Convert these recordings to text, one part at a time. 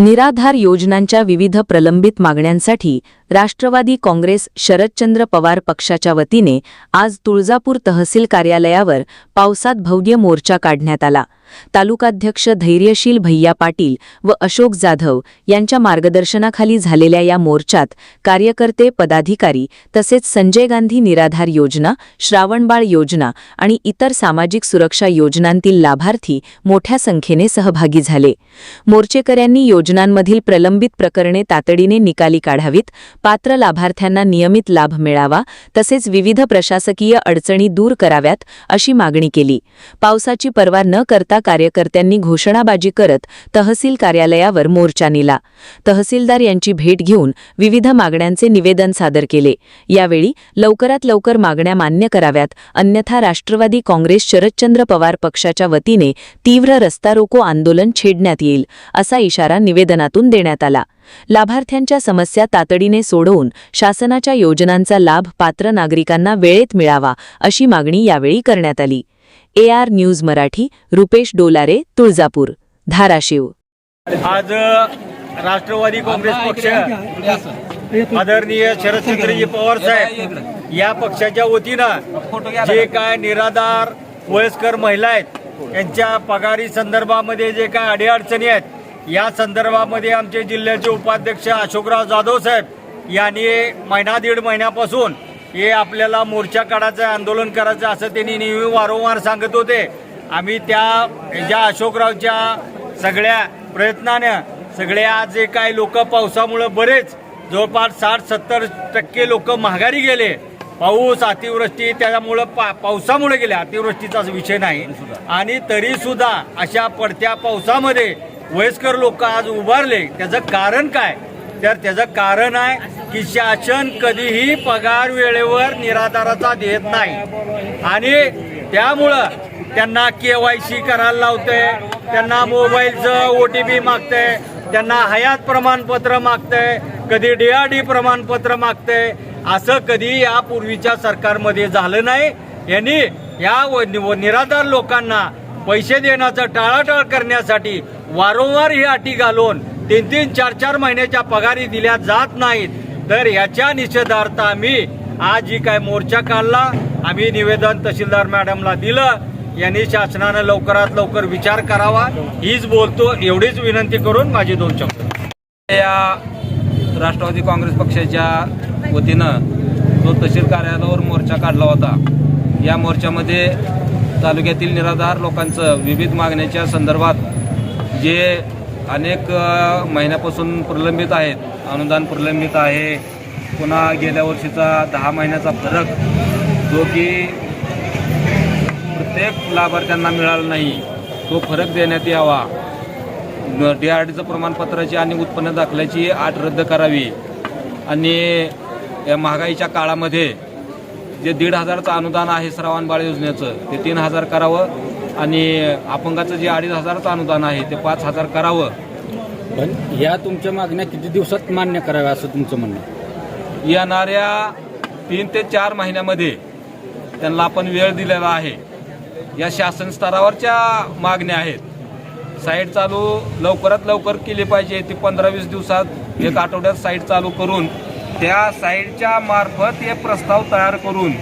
निराधार योजनांच्या विविध प्रलंबित मागण्यांसाठी राष्ट्रवादी काँग्रेस शरदचंद्र पवार पक्षाच्या वतीने आज तुळजापूर तहसील कार्यालयावर पावसात भव्य मोर्चा काढण्यात आला। तालुकाध्यक्ष धैर्यशील भैया पाटील व अशोक जाधव यांच्या मार्गदर्शनाखाली झालेल्या या मोर्चात कार्यकर्ते, पदाधिकारी तसेच संजय गांधी निराधार योजना, श्रावणबाळ योजना आणि इतर सामाजिक सुरक्षा योजनांतील लाभार्थी मोठ्या संख्येने सहभागी झाले। मोर्चेकऱ्यांनी योजनांमधील प्रलंबित प्रकरणे तातडीने निकाली काढावीत, पात्र लाभार्थ्यांना नियमित लाभ मिळावा तसेच विविध प्रशासकीय अडचणी दूर कराव्यात अशी मागणी केली। पावसाची पर्वा न करता कार्यकर्त्यांनी घोषणाबाजी करत तहसील कार्यालयावर मोर्चा नेला। तहसीलदार यांची भेट घेऊन विविध मागण्यांचे निवेदन सादर केले। यावेळी लवकरात लवकर मागण्या मान्य कराव्यात, अन्यथा राष्ट्रवादी काँग्रेस शरदचंद्र पवार पक्षाच्या वतीने तीव्र रस्ता रोको आंदोलन छेडण्यात येईल असा इशारा निवेदनातून देण्यात आला। लाभार्थ्यांच्या समस्या तातडीने सोडवून शासनाच्या योजनांचा लाभ पात्र नागरिकांना वेळेत मिळावा अशी मागणी यावेळी करण्यात आली। AR news Marathi, Rupesh Dolare, Tuljapur, Dharashiv. आज राष्ट्रवादी काँग्रेस पक्ष आदरणीय शरदचंद्रजी पवार साहेब या पक्षाच्या वतीनं जे काय निराधार वयस्कर महिला आहेत यांच्या पगारी संदर्भामध्ये जे काय अडीअडचणी आहेत या संदर्भामध्ये आमचे जिल्ह्याचे उपाध्यक्ष अशोकराव जाधव साहेब यांनी महिना दीड महिन्यापासून हे आपल्याला मोर्चा काढायचं, आंदोलन करायचं असं त्यांनी नेहमी वारंवार सांगत होते। आम्ही ज्या अशोकरावच्या सगळ्या प्रयत्नानं सगळे आज जे काही लोक पावसामुळे बरेच जवळपास 60-70% लोक माघारी गेले। पाऊस, अतिवृष्टी त्यामुळे पावसामुळे गेले, अतिवृष्टीचा विषय नाही। आणि तरी सुद्धा अशा पडत्या पावसामध्ये वयस्कर लोक आज उभारले। त्याचं कारण काय? तर त्याचं कारण आहे की शासन कधीही पगार वेळेवर निराधाराचा देत नाही आणि त्यामुळं त्यांना KYC करायला लावते, त्यांना मोबाईलचं OTP मागते, त्यांना हयात प्रमाणपत्र मागते, कधी DRD प्रमाणपत्र मागते। असं कधी यापूर्वीच्या सरकारमध्ये झालं नाही। यांनी या निराधार लोकांना पैसे देण्याचं टाळाटाळ करण्यासाठी वारंवार ही अटी घालून 3-3, 4-4 महिन्याच्या पगारी दिल्या जात नाहीत। तर याच्या निषेधार्थ आम्ही आज ही काय मोर्चा काढला। आम्ही निवेदन तहसीलदार मॅडमला दिलं। यांनी शासनानं लवकरात लवकर विचार करावा हीच बोलतो, एवढीच विनंती करून माझी 2 शब्द। या राष्ट्रवादी काँग्रेस पक्षाच्या वतीनं जो तहसील कार्यालयावर मोर्चा काढला होता, या मोर्चामध्ये तालुक्यातील निराधार लोकांचं विविध मागण्याच्या संदर्भात जे अनेक महिन्यापासून प्रलंबित आहेत, अनुदान प्रलंबित आहे, पुन्हा गेल्या वर्षीचा 10 महिन्याचा फरक जो की प्रत्येक लाभार्थ्यांना मिळाला नाही, तो फरक देण्यात यावा, DRDचं प्रमाणपत्राची आणि उत्पन्न दाखल्याची अट रद्द करावी आणि या महागाईच्या काळामध्ये जे 1,500चं अनुदान आहे श्रावणबाळ योजनेचं ते 3,000 करावं आणि अपंगाचं जे 2,500चं अनुदान आहे ते 5,000 करावं। पण या तुमच्या मागण्या किती दिवसात मान्य कराव्या असं तुमचं म्हणणं? येणाऱ्या 3 ते 4 महिन्यामध्ये त्यांना आपण वेळ दिलेला आहे। या शासन स्तरावरच्या मागण्या आहेत। साईट चालू लवकरात लवकर केली पाहिजे। ती 15-20 दिवसात, 1 आठवड्यात साईट चालू करून त्या साईटच्या मार्फत हे प्रस्ताव तयार करून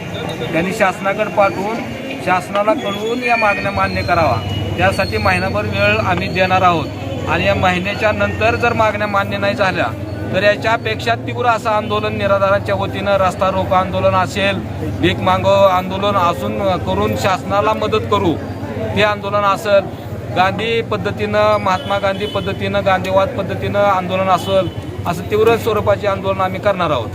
त्यांनी शासनाकडे पाठवून शासनाला कळवून या मागण्या मान्य करावा। त्यासाठी महिनाभर वेळ आम्ही देणार आहोत आणि या महिन्याच्या नंतर जर मागण्या मान्य नाही झाल्या तर याच्यापेक्षा तीव्र असं आंदोलन निराधारांच्या वतीनं रस्ता रोको आंदोलन असेल, भीक मागो आंदोलन असून करून शासनाला मदत करू हे आंदोलन असेल, गांधी पद्धतीनं, महात्मा गांधी पद्धतीनं, गांधीवाद पद्धतीनं आंदोलन असेल, असं तीव्र स्वरूपाचे आंदोलन आम्ही करणार आहोत।